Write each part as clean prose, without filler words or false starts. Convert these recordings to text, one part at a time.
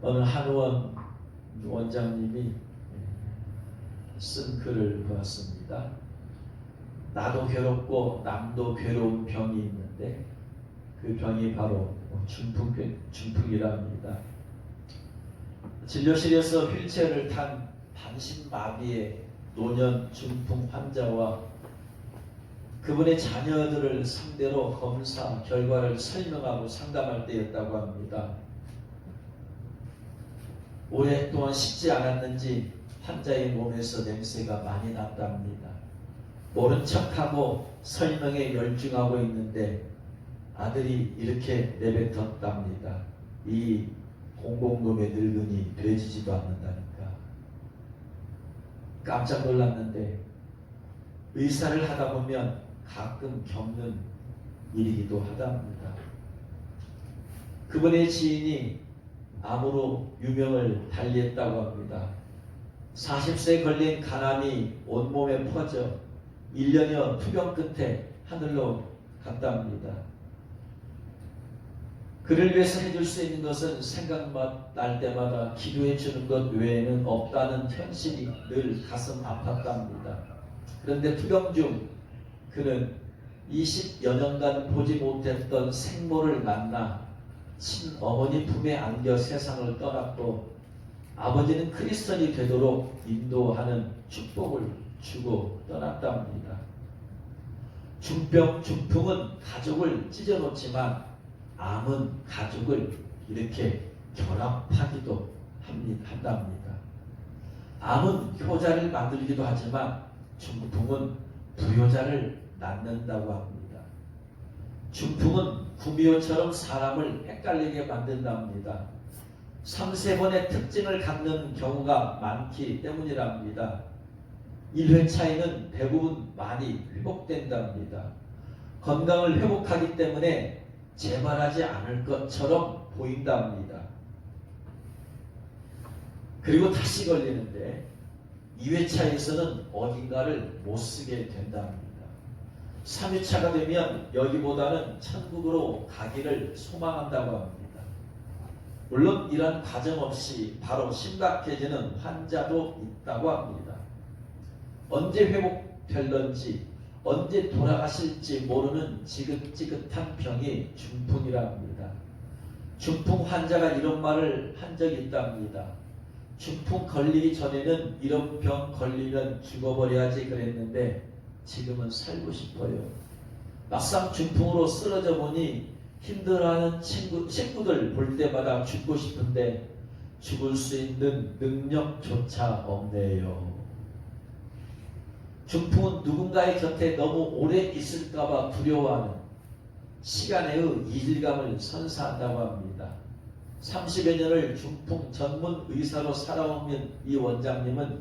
어느 한의원 원장님이 쓴 글을 보았습니다. 나도 괴롭고 남도 괴로운 병이 있는데 그 병이 바로 중풍이랍니다. 진료실에서 휠체어를 탄 반신마비의 노년 중풍 환자와 그분의 자녀들을 상대로 검사 결과를 설명하고 상담할 때였다고 합니다. 오랫동안 씻지 않았는지 환자의 몸에서 냄새가 많이 났답니다. 모른 척하고 설명에 열중하고 있는데 아들이 이렇게 내뱉었답니다. 이 공공놈의 늙은이 돼지지도 않는다니까. 깜짝 놀랐는데 의사를 하다 보면 가끔 겪는 일이기도 하답니다. 그분의 지인이 암으로 유명을 달리했다고 합니다. 40세에 걸린 간암이 온몸에 퍼져 1년여 투병 끝에 하늘로 갔답니다. 그를 위해서 해줄 수 있는 것은 생각날 때마다 기도해 주는 것 외에는 없다는 현실이 늘 가슴 아팠답니다. 그런데 투병 중 그는 20여 년간 보지 못했던 생모를 만나 친어머니 품에 안겨 세상을 떠났고 아버지는 크리스천이 되도록 인도하는 축복을 주고 떠났답니다. 중풍은 가족을 찢어놓지만 암은 가족을 이렇게 결합하기도 한답니다. 암은 효자를 만들기도 하지만 중풍은 부효자를 낳는다고 합니다. 중풍은 구미호처럼 사람을 헷갈리게 만든답니다. 3-4번의 특징을 갖는 경우가 많기 때문이랍니다. 1회차에는 대부분 많이 회복된답니다. 건강을 회복하기 때문에 재발하지 않을 것처럼 보인답니다. 그리고 다시 걸리는데 2회차에서는 어딘가를 못 쓰게 된답니다. 3회차가 되면 여기보다는 천국으로 가기를 소망한다고 합니다. 물론 이런 과정 없이 바로 심각해지는 환자도 있다고 합니다. 언제 회복될런지 언제 돌아가실지 모르는 지긋지긋한 병이 중풍이랍니다. 중풍 환자가 이런 말을 한 적이 있답니다. 중풍 걸리기 전에는 이런 병 걸리면 죽어버려야지 그랬는데 지금은 살고 싶어요. 막상 중풍으로 쓰러져 보니 힘들어하는 친구들 볼 때마다 죽고 싶은데 죽을 수 있는 능력조차 없네요. 중풍은 누군가의 곁에 너무 오래 있을까봐 두려워하는 시간의 이질감을 선사한다고 합니다. 30여 년을 중풍 전문 의사로 살아오면 이 원장님은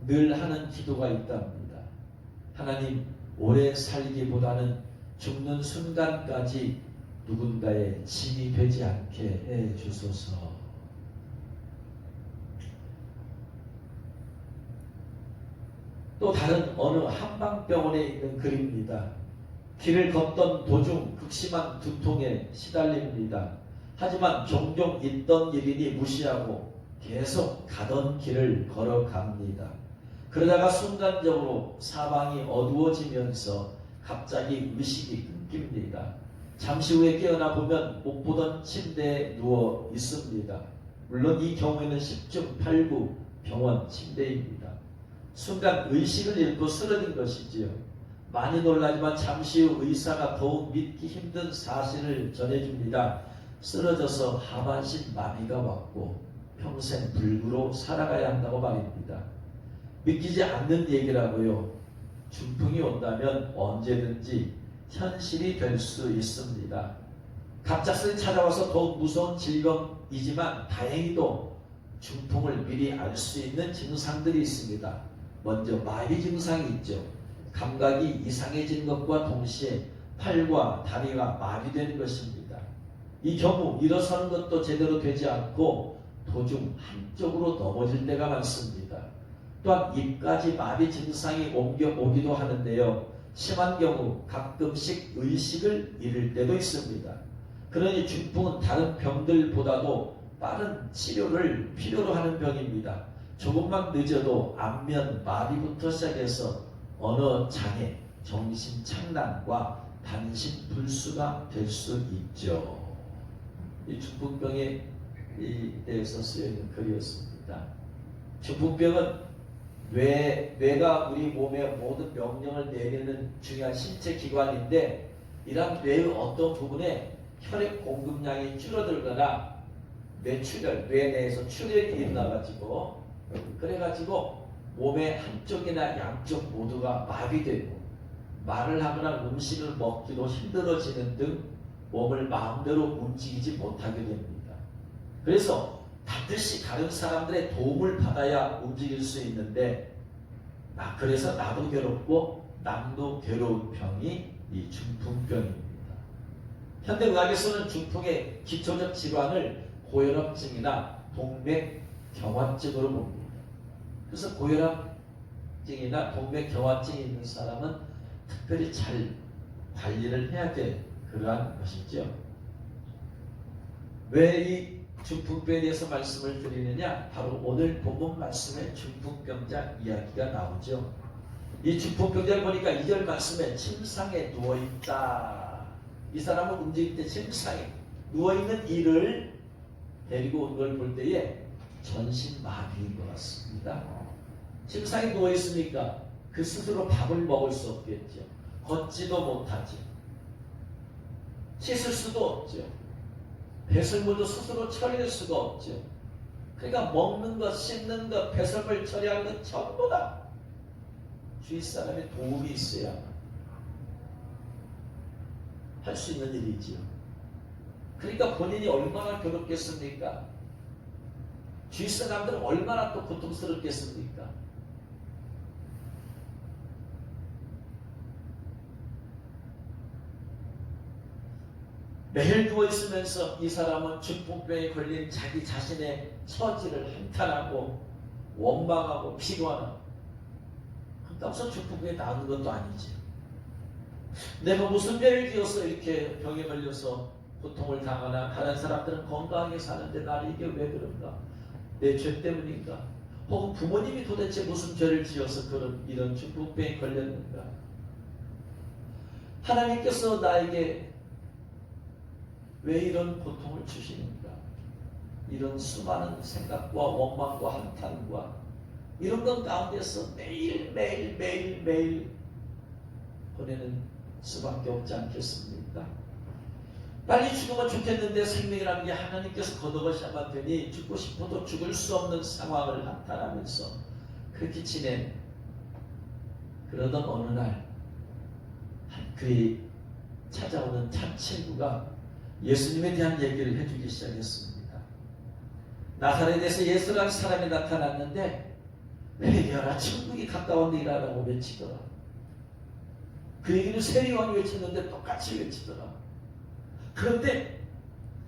늘 하는 기도가 있답니다. 하나님, 오래 살기보다는 죽는 순간까지 누군가의 짐이 되지 않게 해 주소서. 또 다른 어느 한방병원에 있는 글입니다. 길을 걷던 도중 극심한 두통에 시달립니다. 하지만 종종 있던 일이니 무시하고 계속 가던 길을 걸어갑니다. 그러다가 순간적으로 사방이 어두워지면서 갑자기 의식이 끊깁니다. 잠시 후에 깨어나 보면 못 보던 침대에 누워 있습니다. 물론 이 경우에는 10중 8구 병원 침대입니다. 순간 의식을 잃고 쓰러진 것이지요. 많이 놀라지만 잠시 후 의사가 더욱 믿기 힘든 사실을 전해줍니다. 쓰러져서 하반신 마비가 왔고 평생 불구로 살아가야 한다고 말입니다. 믿기지 않는 얘기라고요. 중풍이 온다면 언제든지 현실이 될 수 있습니다. 갑작스레 찾아와서 더욱 무서운 질병이지만 다행히도 중풍을 미리 알 수 있는 증상들이 있습니다. 먼저 마비 증상이 있죠. 감각이 이상해지는 것과 동시에 팔과 다리가 마비되는 것입니다. 이 경우 일어서는 것도 제대로 되지 않고 도중 한쪽으로 넘어질 때가 많습니다. 또한 입까지 마비 증상이 옮겨오기도 하는데요. 심한 경우 가끔씩 의식을 잃을 때도 있습니다. 그러니 중풍은 다른 병들보다도 빠른 치료를 필요로 하는 병입니다. 조금만 늦어도 안면, 마비부터 시작해서 언어 장애, 정신 착란과 반신 불수가 될 수 있죠. 이 중풍병에 대해서 쓰여있는 글이었습니다. 중풍병은 뇌가 우리 몸의 모든 명령을 내리는 중요한 신체 기관인데, 이러한 뇌의 어떤 부분에 혈액 공급량이 줄어들거나 뇌출혈, 뇌 내에서 출혈이 일어나가지고, 그래가지고 몸의 한쪽이나 양쪽 모두가 마비되고 말을 하거나 음식을 먹기도 힘들어지는 등 몸을 마음대로 움직이지 못하게 됩니다. 그래서 반드시 다른 사람들의 도움을 받아야 움직일 수 있는데, 그래서 나도 괴롭고 남도 괴로운 병이 이 중풍병입니다. 현대의학에서는 중풍의 기초적 질환을 고혈압증이나 동맥경화증으로 봅니다. 그래서 고혈압증이나 동맥경화증이 있는 사람은 특별히 잘 관리를 해야 될 그러한 것이죠. 왜 이 중풍병에 대해서 말씀을 드리느냐? 바로 오늘 본문 말씀에 중풍병자 이야기가 나오죠. 이 중풍병자를 보니까 2절 말씀에 침상에 누워있다. 이 사람은 움직일 때 침상에 누워있는 이를 데리고 온 걸 볼 때에 전신마비인 것 같습니다. 침상에 누워있으니까 그 스스로 밥을 먹을 수 없겠죠. 걷지도 못하죠. 씻을 수도 없죠. 배설물도 스스로 처리할 수가 없죠. 그러니까 먹는 것, 씻는 것, 배설물 처리하는 것 전부 다 주위 사람의 도움이 있어야 할 수 있는 일이지요. 그러니까 본인이 얼마나 괴롭겠습니까? 주위 사람들은 얼마나 또 고통스럽겠습니까? 매일 누워있으면서 이 사람은 중풍병에 걸린 자기 자신의 처지를 한탄하고 원망하고 피곤하고, 그렇다고 중풍병에 나은 것도 아니지. 내가 무슨 죄를 지어서 이렇게 병에 걸려서 고통을 당하나, 다른 사람들은 건강하게 사는데 나는 이게 왜 그런가? 내 죄 때문인가? 혹은 부모님이 도대체 무슨 죄를 지어서 이런 중풍병에 걸렸는가? 하나님께서 나에게 왜 이런 고통을 주시는가? 이런 수많은 생각과 원망과 한탄과 이런 것 가운데서 매일 보내는 수밖에 없지 않겠습니까? 빨리 죽으면 좋겠는데 생명이라는 게 하나님께서 거둬가셔야만 되니 죽고 싶어도 죽을 수 없는 상황을 한탄하면서 그렇게 지낸, 그러던 어느 날 그의 찾아오는 참 친구가 예수님에 대한 얘기를 해주기 시작했습니다. 나사렛에서 예수라는 사람이 나타났는데 회개하라, 천국이 가까운데 일하라고 외치더라. 그 얘기를 세례요한이 외쳤는데 똑같이 외치더라. 그런데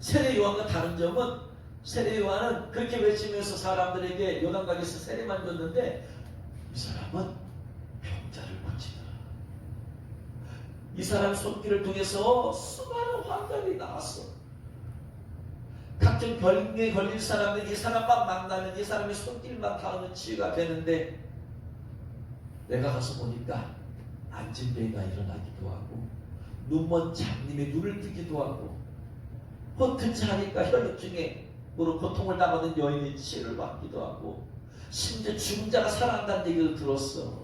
세례요한과 다른 점은, 세례요한은 그렇게 외치면서 사람들에게 요단강에서 세례만 줬는데 이 사람은 병자를 고치더라. 이 사람 손길을 통해서 수많은 환자들이 나왔어. 각종 병에 걸린 사람들이 이 사람만 만나면, 이 사람의 손길만 닿으면 치유가 되는데, 내가 가서 보니까 안진병이가 일어나기도 하고, 눈먼 장님의 눈을 뜨기도 하고, 허튼지 하니까 혈류증으로 고통을 당하는 여인의 치유를 받기도 하고, 심지어 죽은 자가 살아난다는 얘기를 들었어.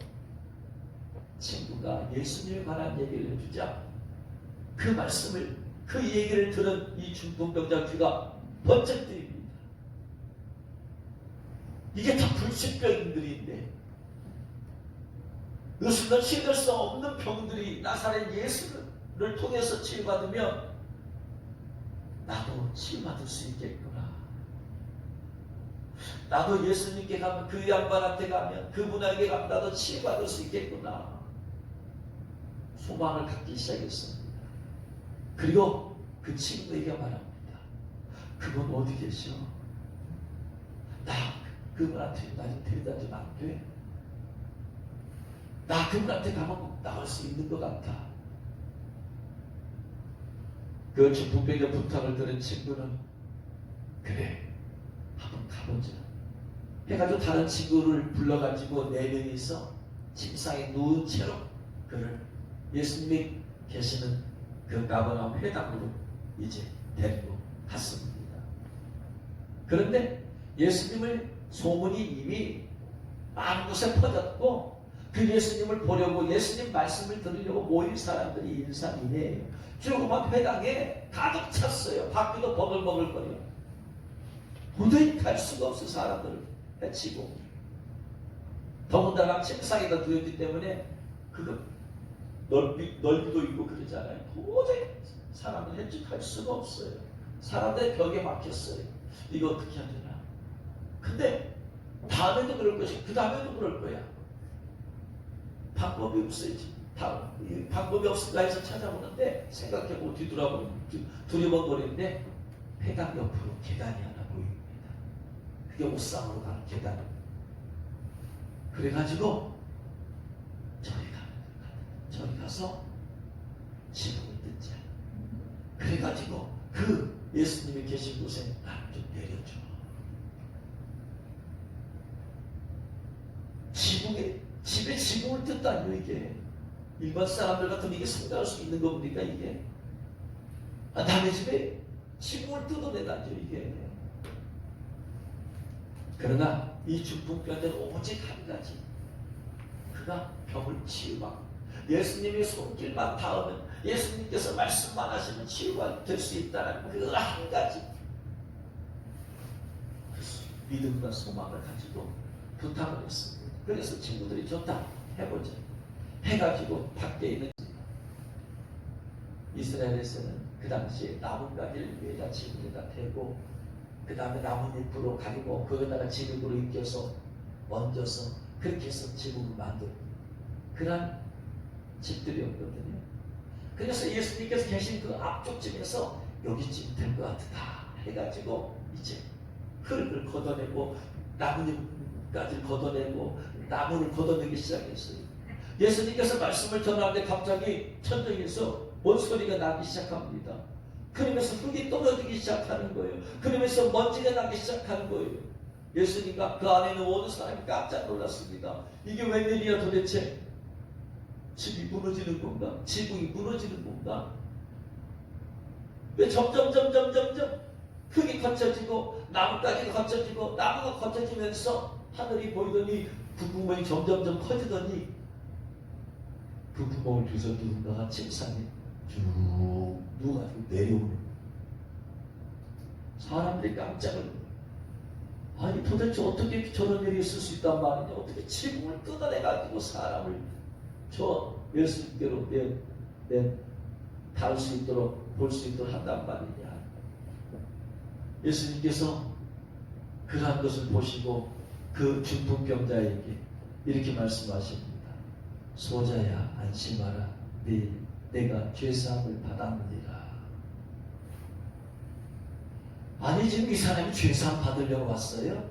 친구가 예수님에 관한 얘기를 해주자 그 말씀을, 그 얘기를 들은 이 중풍병자 귀가 번쩍 뜨입니다. 이게 다 불치병들인데, 의술로 치유될 수 없는 병들이 나사렛 예수를 통해서 치유받으면 나도 치유받을 수 있겠구나. 나도 예수님께 가면, 그 양반한테 가면, 그분에게 가면 나도 치유받을 수 있겠구나. 소망을 갖기 시작했습니다. 그리고 그 친구에게 말합니다. 그분 어디 계셔? 나 그분한테 나 좀 데려다 주면 안 돼? 나 그분한테 가면 나올 수 있는 것 같아. 그 중풍병자 부탁을 들은 친구는, 그래, 가보자. 해가지고 다른 친구를 불러가지고 4명이서 침상에 누운 채로 그를 예수님이 계시는 그 가버나움 회당으로 이제 데리고 갔습니다. 그런데 예수님을 소문이 이미 많은 곳에 퍼졌고 그 예수님을 보려고 예수님 말씀을 들으려고 모인 사람들이 인산이네요. 조그만 회당에 가득 찼어요. 밖에도 버글버글거려. 도저히 갈 수가 없어. 사람들을 해치고 더군다나 침상에다 누웠기 때문에 그거 넓이도 있고 그러잖아요. 도저히 사람을 해치갈 수가 없어요. 사람들의 벽에 막혔어요. 이거 어떻게 해야 되나. 근데 다음에도 그럴 것이고 그 다음에도 그럴 거야. 방법이 없어야지. 방법이 없을까 해서 찾아보는데 생각해보고 뒤돌아보면 두리번거리는데 회당 옆으로 계단이 하나 보입니다. 그게 옥상으로 가는 계단. 그래가지고 저리 가서 지붕을 뜯자. 그래가지고 그 예수님이 계신 곳에 나를 좀 내려줘. 집에 지붕을 뜯다니요. 이게 일반 사람들 같으면 이게 성장할 수 있는 겁니까 이게? 남의 집에 지붕을 뜯어내다니요 이게. 그러나 이 중풍병자는 오직 한 가지, 그가 병을 치유하고 예수님의 손길만 닿으면, 예수님께서 말씀만 하시면 치유가 될 수 있다는 그 한 가지 믿음과 소망을 가지고 부탁을 했습니다. 그래서 친구들이 좋다 해보자 해가지고 밖에 있는 이스라엘에서는 그 당시에 나뭇가지를 위에다 지붕에다 대고 그 다음에 나뭇잎으로 가리고 거기다가 지붕으로 입혀서 얹어서 그렇게 해서 지붕을 만든 그런 집들이었거든요. 그래서 예수님께서 계신 그 앞쪽 집에서 여기쯤 될 것 같다 해가지고 이제 흙을 걷어내고 나뭇잎까지 걷어내고 나무를 걷어내기 시작했어요. 예수님께서 말씀을 전하는데 갑자기 천정에서 뭔 소리가 나기 시작합니다. 그러면서 흙이 떨어지기 시작하는 거예요. 그러면서 먼지가 나기 시작하는 거예요. 예수님과 그 안에 있는 모든 사람이 깜짝 놀랐습니다. 이게 웬일이야 도대체? 집이 무너지는 건가? 지붕이 무너지는 건가? 왜 점점 흙이 거쳐지고 나무까지 거쳐지고 나무가 거쳐지면서 하늘이 보이더니 그 구멍이 점점 커지더니 그 구멍을 뒤에서 누군가가 침상에 쭉 누워가지고 내려오는 사람들이 깜짝을 놀라요. 아니 도대체 어떻게 저런 일이 있을 수 있단 말이냐. 어떻게 지붕을 뜯어내가지고 사람을 저 예수님께로 닿을 수 있도록 볼 수 있도록 한단 말이냐. 예수님께서 그러한 것을 보시고 그 중풍병자에게 이렇게 말씀하십니다. 소자야 안심하라. 내가 죄사함을 받았느니라. 아니 지금 이 사람이 죄사함 받으려고 왔어요?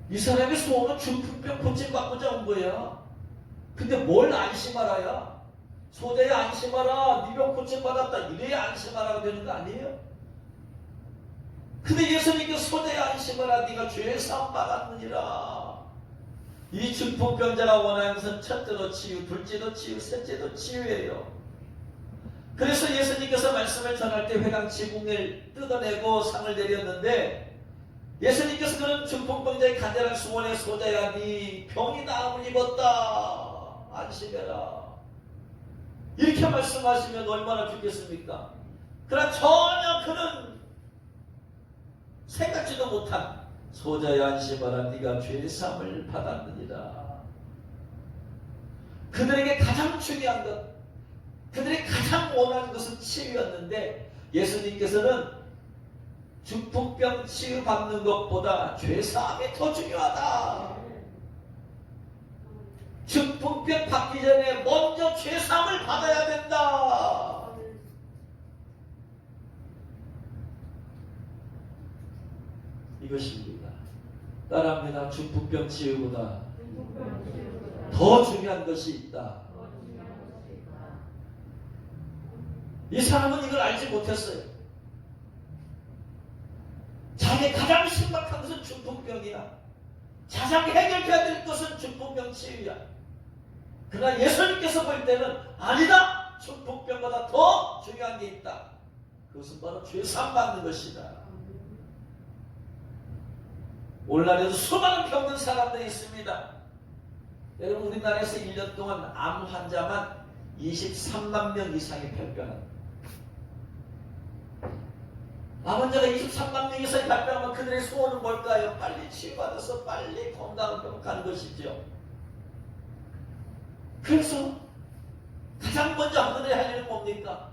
이 사람의 소원은 중풍병 고침받고자 온 거야. 근데 뭘 안심하라야? 소자야 안심하라. 네 병 고침받았다. 이래야 안심하라가 되는 거 아니에요? 근데 예수님께서 소자야 안심하라. 네가 죄사함 받았느니라. 이 중풍병자가 원하는 것은 첫째도 치유, 둘째도 치유, 셋째도 치유예요. 그래서 예수님께서 말씀을 전할 때 회당 지붕을 뜯어내고 상을 내렸는데 예수님께서 그런 중풍병자의 간절한 소원에 소자야 네 병이 나음을 입었다. 안심해라. 이렇게 말씀하시면 얼마나 좋겠습니까? 그러나 전혀 그는 생각지도 못한 소자야 안심하라. 네가 죄사함을 받았느니라. 그들에게 가장 중요한 것, 그들이 가장 원하는 것은 치유였는데 예수님께서는 중풍병 치유받는 것보다 죄사함이 더 중요하다. 중풍병 받기 전에 먼저 죄사함을 받아야 된다. 이것입니다. 따라합니다. 중풍병 치유보다 더 중요한 것이 있다. 이 사람은 이걸 알지 못했어요. 세상에 가장 심각한 것은 중풍병이야. 가장 해결해야 될 것은 중풍병 치유야. 그러나 예수님께서 볼 때는 아니다. 중풍병보다 더 중요한 게 있다. 그것은 바로 죄사함 받는 것이다. 오늘날에도 수많은 병든 사람들이 있습니다. 여러분, 우리나라에서 1년 동안 암 환자만 23만 명 이상이 발병합니다. 암 환자가 23만 명 이상이 발병하면 그들의 소원은 뭘까요? 빨리 치유받아서 빨리 건강을 회복하는 것이죠. 그래서 가장 먼저 하늘에 할 일은 뭡니까?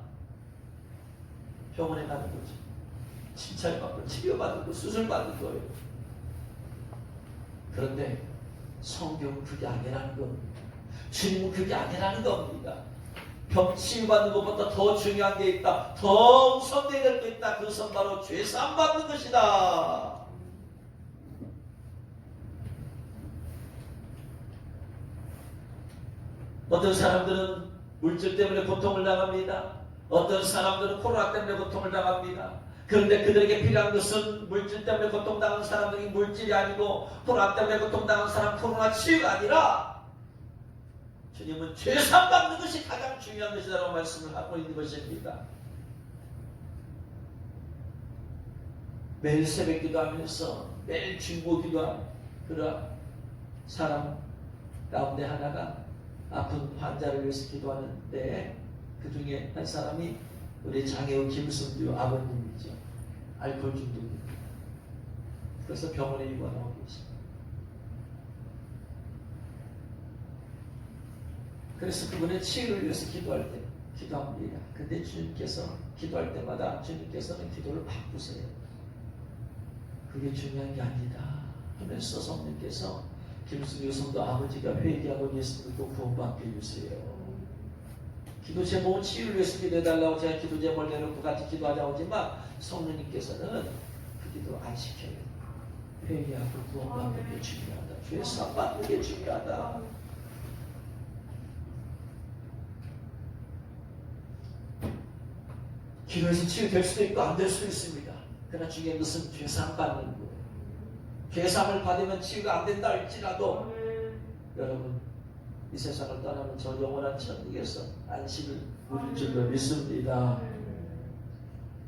병원에 가는 거죠. 진찰받고 치료받고 수술받는 거예요. 그런데 성경은 그게 아니라는 겁니다. 주님은 그게 아니라는 겁니다. 병 치유받는 것보다 더 중요한 게 있다. 더 우선돼야 될 게 있다. 그것은 바로 죄사함 받는 것이다. 어떤 사람들은 물질 때문에 고통을 당합니다. 어떤 사람들은 코로나 때문에 고통을 당합니다. 그런데 그들에게 필요한 것은 물질 때문에 고통당한 사람들이 물질이 아니고 코로나 때문에 고통당한 사람 코로나 치유가 아니라 주님은 죄사함 받는 것이 가장 중요한 것이라고 말씀을 하고 있는 것입니다. 매일 새벽 기도하면서 매일 중보 기도하는 그런 사람 가운데 하나가 아픈 환자를 위해서 기도하는데 그 중에 한 사람이 우리 장애우 김승주 아버님이죠. 알코올 중독입니다. 그래서 병원에 입원하고 계십니다. 그래서 그분의 치유를 위해서 기도할 때 기도합니다. 근데 주님께서 기도할 때마다 주님께서는 기도를 바꾸세요. 그게 중요한 게 아니다 하면서 성령께서 김승주 성도 아버지가 회개하고 예수 믿고 구원받게 해주세요. 기도 제목은 치유를 위해서 기도해달라고 제가 기도 제목을 내놓고 같이 기도하자고 하지만 성령님께서는 그 기도를 안 시켜요. 회개하고 구원받는 게 중요하다. 죄 사함 받는 게 중요하다. 기도해서 치유될 수도 있고 안 될 수도 있습니다. 그러나 중요한 것은 죄 사함 받는 거예요. 죄 사함을 받으면 치유가 안 된다 할지라도 여러분 이 세상을 떠나면 저 영원한 천국에서 안식을 누릴 줄로 믿습니다.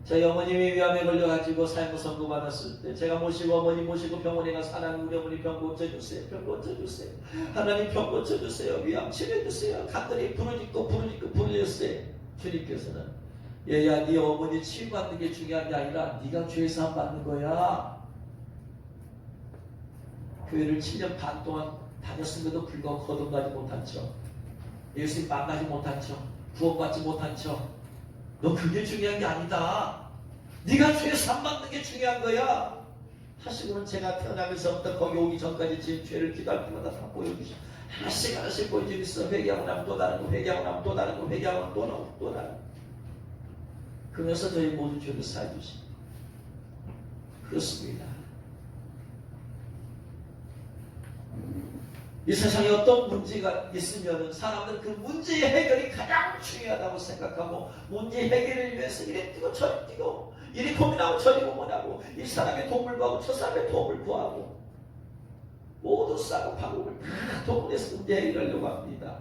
저희 어머님이 위암에 걸려가지고 사형 선고 받았을 때 제가 모시고 어머니 모시고 병원에 가서 하나님 우리 어머니 병 고쳐주세요. 병 고쳐주세요. 하나님 병 고쳐주세요. 위암 치료해주세요. 간들이 부르짖고 부르짖었어요. 주님께서는 얘야 네 어머니 치유받는 게 중요한 게 아니라 네가 죄사함 받는 거야. 교회를 7년 반 동안 다녔음에도 불구하고 거듭나지 못한 척, 예수님 만나지 못한 척, 구원받지 못한 척, 너 그게 중요한 게 아니다. 네가 죄 사함받는 게 중요한 거야. 하시고는 제가 태어나면서부터 거기 오기 전까지 지은 죄를 기도할 때마다 다 보여주시고 하나씩 하나씩 보여주겠어. 회개하고 나면 또 다른 거, 회개하고 나면 또 다른 거, 회개하고 또 나면 또 다른 거. 그러면서 저희 모든 죄를 사해주십니다. 그렇습니다. 이 세상에 어떤 문제가 있으면 사람들은 그 문제의 해결이 가장 중요하다고 생각하고 문제 해결을 위해서 이리 뛰고 저리 뛰고 이리 고민하고 저리 고민하고 이 사람의 도움을 구하고 저 사람의 도움을 구하고 모두 싸고 파고를 다 동원해서 문제 해결하려고 합니다.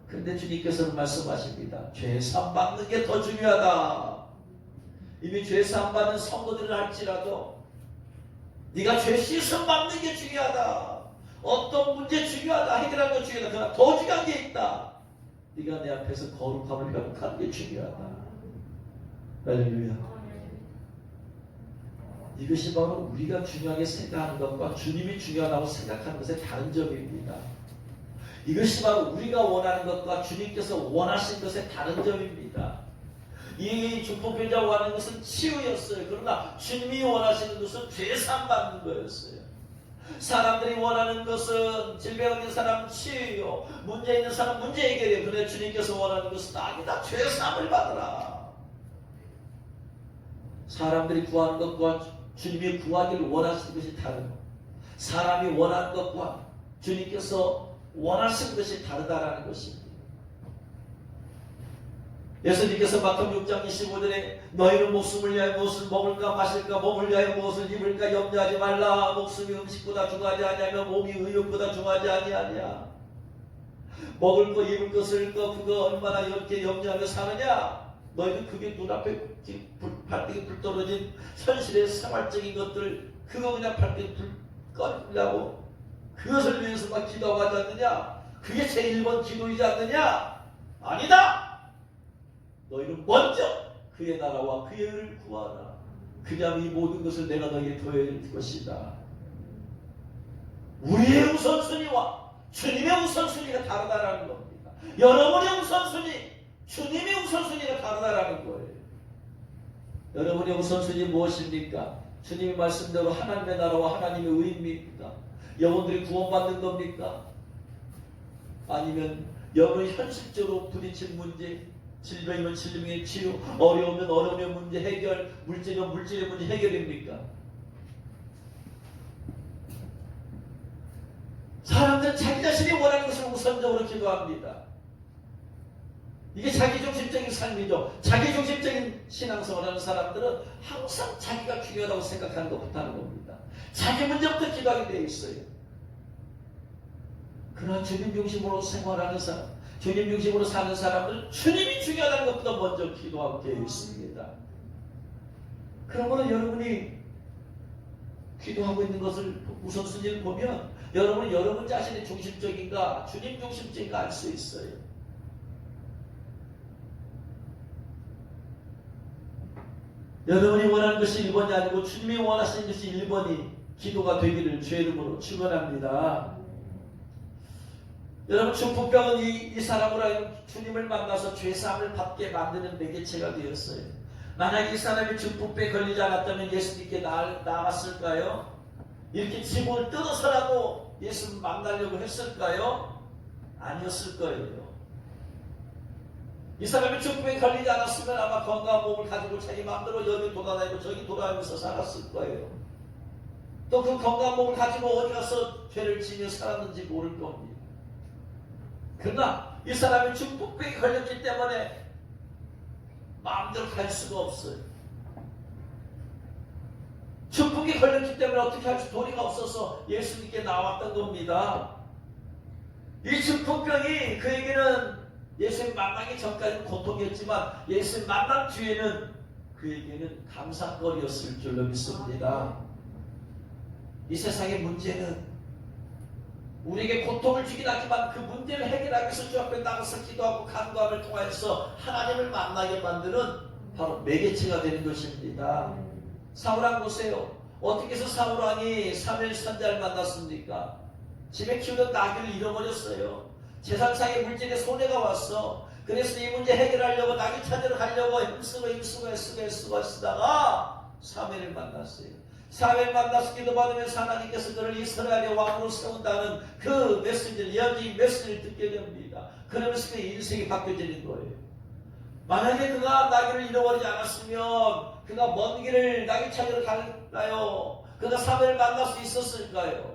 그런데 주님께서는 말씀하십니다. 죄 사함 받는 게 더 중요하다. 이미 죄 사함 받는 성도들을 할지라도 네가 죄 씻음 받는 게 중요하다. 어떤 문제 중요하다. 해결하는 거 중요하다. 그러나 더 중요한 게 있다. 네가 내 앞에서 거룩함을 회복하는 게 중요하다. 할렐루야. 이것이 바로 우리가 중요하게 생각하는 것과 주님이 중요하다고 생각하는 것의 다른 점입니다. 이것이 바로 우리가 원하는 것과 주님께서 원하신 것의 다른 점입니다. 이 중풍병자가 원하는 것은 치유였어요. 그러나 주님이 원하시는 것은 죄 사함 받는 거였어요. 사람들이 원하는 것은 질병 있는 사람 치유요, 문제 있는 사람 문제 해결이요. 그런데 주님께서 원하는 것은 아니다. 죄 사함을 받으라. 사람들이 구하는 것과 주님이 구하기를 원하시는 것이 다른 것. 사람이 원하는 것과 주님께서 원하시는 것이 다르다라는 것입니다. 예수님께서 마태복음 6장 25절에 너희는 목숨을 위하여 무엇을 먹을까 마실까 몸을 위하여 무엇을 입을까 염려하지 말라. 목숨이 음식보다 중하지 아니하며 몸이 의욕보다 중하지 아니하냐. 먹을 거 입을 거 쓸 거 그거 얼마나 이렇게 염려하며 사느냐. 너희는 그게 눈앞에 발등에 불 떨어진 현실의 생활적인 것들 그거 그냥 발등에 불 꺼내려고 그것을 위해서 막 기도하고 하지 않느냐. 그게 제1번 기도이지 않느냐. 아니다. 너희는 먼저 그의 나라와 그의 의를 구하라. 그냥 이 모든 것을 내가 너희에게 더해줄 것이다. 우리의 우선순위와 주님의 우선순위가 다르다라는 겁니다. 여러분의 우선순위, 주님의 우선순위가 다르다라는 거예요. 여러분의 우선순위 무엇입니까? 주님이 말씀대로 하나님의 나라와 하나님의 의입니까? 영혼들이 구원받는 겁니까? 아니면 여러분이 현실적으로 부딪힌 문제, 질병이면 질병의 치유, 어려우면 어려움의 문제 해결, 물질이면 물질의 문제 해결입니까? 사람들은 자기 자신이 원하는 것을 우선적으로 기도합니다. 이게 자기중심적인 삶이죠. 자기중심적인 신앙생활을 하는 사람들은 항상 자기가 중요하다고 생각하는 것부터 하는 겁니다. 자기 문제부터 기도하게 되어 있어요. 그러나 주님 중심으로 생활하는 사람, 주님 중심으로 사는 사람들은 주님이 중요하다는 것부터 먼저 기도하게 되어 있습니다. 그러므로 여러분이 기도하고 있는 것을 우선순위를 보면 여러분은 여러분 자신이 중심적인가 주님 중심적인가 알 수 있어요. 여러분이 원하는 것이 1번이 아니고 주님이 원하시는 것이 1번이 기도가 되기를 주의 이름으로 축원합니다. 여러분 중풍병은 이 사람으로 주님을 만나서 죄사함을 받게 만드는 매개체가 되었어요. 만약 이 사람이 중풍병에 걸리지 않았다면 예수님께 나갔을까요? 이렇게 지붕을 뜯어서라도 예수를 만나려고 했을까요? 아니었을 거예요. 이 사람이 중풍에 걸리지 않았으면 아마 건강한 몸을 가지고 자기 마음대로 여기 돌아다니고 저기 돌아다니면서 살았을 거예요. 또 그 건강한 몸을 가지고 어디 가서 죄를 지며 살았는지 모를 겁니다. 그러나 이 사람이 중풍병에 걸렸기 때문에 마음대로 갈 수가 없어요. 중풍에 걸렸기 때문에 어떻게 할 수 도리가 없어서 예수님께 나왔던 겁니다. 이 중풍병이 그에게는 예수님 만나기 전까지는 고통이었지만 예수님 만난 뒤에는 그에게는 감사거리였을 줄로 믿습니다. 이 세상의 문제는 우리에게 고통을 주긴 하지만 그 문제를 해결하기 위해서 주 앞에 나가서 기도하고 간구함을 통해서 하나님을 만나게 만드는 바로 매개체가 되는 것입니다. 사울왕 보세요. 어떻게 해서 사울왕이 사무엘 선지자를 만났습니까? 집에 키우던 나귀를 잃어버렸어요. 세상상의 물질에 손해가 왔어. 그래서 이 문제 해결하려고 나귀 찾으러 가려고 힘쓰고 쓰다가 사무엘을 만났어요. 사무엘 만나서 기도받으면서 하나님께서 그를 이스라엘의 왕으로 세운다는 그 메시지를, 예언적인 메시지를 듣게 됩니다. 그러면서 그 인생이 바뀌어지는 거예요. 만약에 그가 나귀를 잃어버리지 않았으면 그가 먼 길을 나귀 찾으러 갈까요? 그가 사무엘을 만날 수 있었을까요?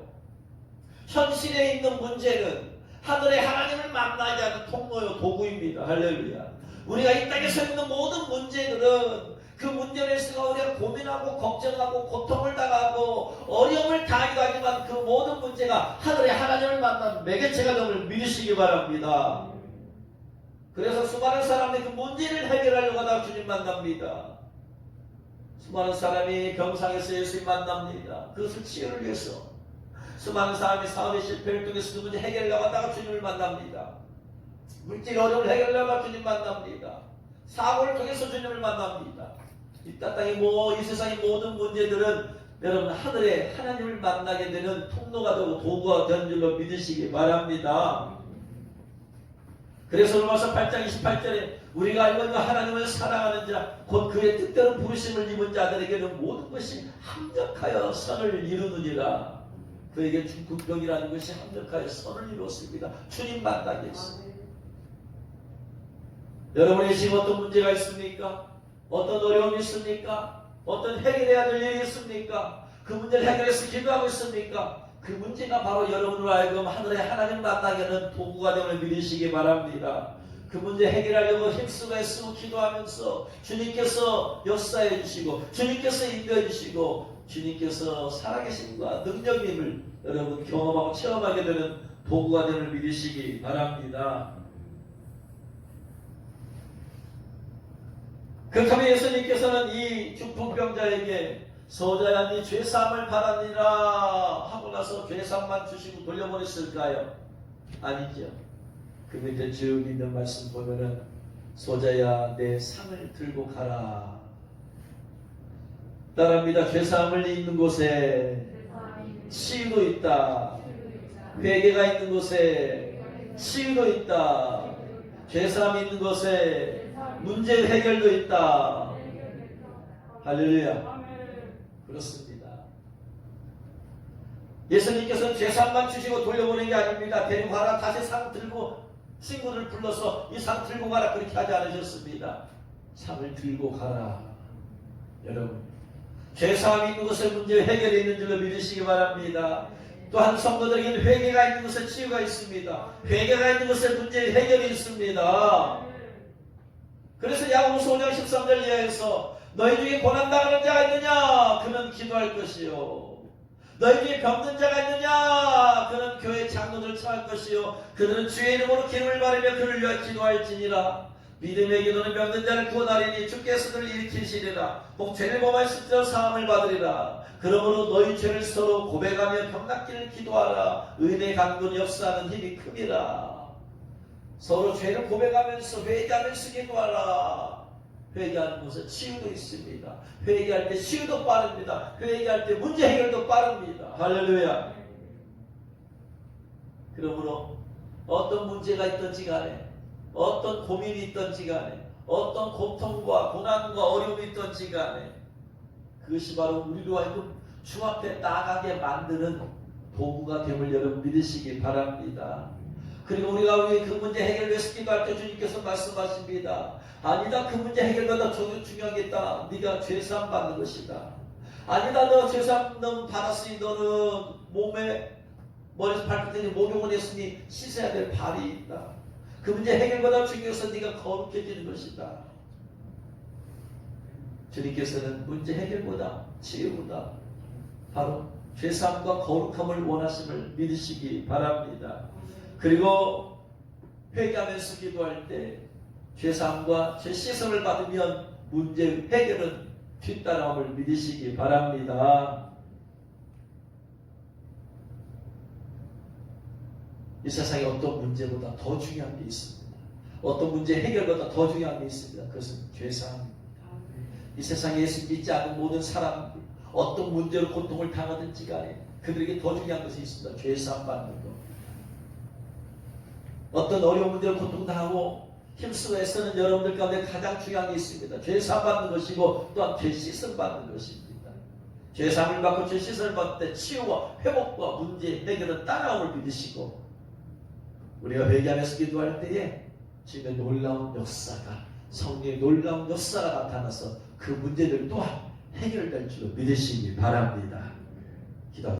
현실에 있는 문제는 하늘의 하나님을 만나게 하는 통로요 도구입니다. 할렐루야. 우리가 이 땅에서 있는 모든 문제들은 그 문제에 있어서 우리가 고민하고 걱정하고 고통을 당하고 어려움을 당하기도 하지만 그 모든 문제가 하늘의 하나님을 만나는 매개체가 됨을 믿으시기 바랍니다. 그래서 수많은 사람들이 그 문제를 해결하려고 하다가 주님 만납니다. 수많은 사람이 병상에서 예수님 만납니다. 그것을 치유를 위해서. 수많은 사람이 사업의 실패를 통해서 그 문제 해결하려고 하다가 주님을 만납니다. 물질 어려움을 해결하려고 하다가 주님 만납니다. 사고를 통해서 주님을 만납니다. 이 땅의 이 세상의 모든 문제들은 여러분 하늘에 하나님을 만나게 되는 통로가 되고 도구가 되는 줄로 믿으시기 바랍니다. 그래서 로마서 8장 28절에 우리가 알고 있는 하나님을 사랑하는 자 곧 그의 뜻대로 부르심을 입은 자들에게는 모든 것이 합력하여 선을 이루느니라. 그에게 중풍병이라는 것이 합력하여 선을 이루었습니다. 주님 만나게 했습니다. 여러분의 지금 어떤 문제가 있습니까? 어떤 어려움이 있습니까? 어떤 해결해야 될 일이 있습니까? 그 문제를 해결해서 기도하고 있습니까? 그 문제가 바로 여러분으로 하여금 하늘의 하나님 만나게 하는 도구가 되는 믿으시기 바랍니다. 그 문제 해결하려고 힘쓰고 애쓰고 기도하면서 주님께서 역사해 주시고 주님께서 인도해 주시고 주님께서 살아계심과 능력임을 여러분 경험하고 체험하게 되는 도구가 됨을 믿으시기 바랍니다. 그렇다면 예수님께서는 이 중풍병자에게 소자야 네 죄사함을 바라니라 하고 나서 죄사함만 주시고 돌려보냈을까요? 아니죠. 그 밑에 쭉 있는 말씀 보면은 소자야 내 상을 들고 가라. 따라합니다. 죄사함을 있는 곳에 치유도 있다. 회개가 있는 곳에 치유도 있다. 죄사함이 있는 곳에 문제 해결도 있다. 할렐루야. 그렇습니다. 예수님께서는 죄사함만 주시고 돌려보낸 게 아닙니다. 데리고 가라. 다시 상 들고 친구를 불러서 이 상 들고 가라. 그렇게 하지 않으셨습니다. 상을 들고 가라. 여러분 죄사함이 있는 곳에 문제 해결이 있는 줄로 믿으시기 바랍니다. 또한 성도들에게는 회개가 있는 곳에 치유가 있습니다. 회개가 있는 곳에 문제 해결이 있습니다. 그래서 야고보서 5장 13절 이하에서 너희 중에 고난당하는 자가 있느냐? 그는 기도할 것이요. 너희 중에 병든 자가 있느냐? 그는 교회 장로들을 청할 것이요. 그들은 주의 이름으로 기름을 바르며 그를 위하여 기도할지니라. 믿음의 기도는 병든 자를 구원하리니 주께서 그를 일으키시리라. 혹 죄를 범하였을지라도 사함을 받으리라. 그러므로 너희 죄를 서로 고백하며 병 낫기를 기도하라. 의인의 강군 역사하는 힘이 큼이라. 서로 죄를 고백하면서 회개하면서 기도하라. 회개하는 곳에 치유도 있습니다. 회개할 때 치유도 빠릅니다. 회개할 때 문제 해결도 빠릅니다. 할렐루야. 그러므로 어떤 문제가 있든지 간에 어떤 고민이 있든지 간에 어떤 고통과 고난과 어려움이 있든지 간에 그것이 바로 우리로 하여금 주 앞에 나가게 만드는 도구가 됨을 여러분 믿으시기 바랍니다. 그리고 우리가 그 문제 해결을 위해서 기도할 때 주님께서 말씀하십니다. 아니다. 그 문제 해결보다 더 중요한 게 있다. 네가 죄사함 받는 것이다. 아니다. 너 죄사함 너 받았으니 너는 몸에 머리에서 발끝까지 목욕을 했으니 씻어야 될 발이 있다. 그 문제 해결보다 중요해서 네가 거룩해지는 것이다. 주님께서는 문제 해결보다 치유보다 바로 죄사함과 거룩함을 원하심을 믿으시기 바랍니다. 그리고 회개하면서 기도할 때 죄사함과 죄 씻음을 받으면 문제 해결은 뒤따라옴을 믿으시기 바랍니다. 이 세상에 어떤 문제보다 더 중요한 게 있습니다. 어떤 문제 해결보다 더 중요한 게 있습니다. 그것은 죄사함입니다. 이 세상에 예수 믿지 않는 모든 사람들 어떤 문제로 고통을 당하든지 간에 그들에게 더 중요한 것이 있습니다. 죄사함 받는 것. 어떤 어려운 문제로 고통당하고 힘쓰고 애쓰는 여러분들 가운데 가장 중요한 게 있습니다. 죄사함 받는 것이고 또한 죄 씻음 받는 것입니다. 죄사함을 받고 죄 씻음을 받을 때 치유와 회복과 문제 해결은 따라옴을 믿으시고 우리가 회개하면서 기도할 때에 주님의 놀라운 역사가 성령의 놀라운 역사가 나타나서 그 문제들 또한 해결될 줄로 믿으시기 바랍니다.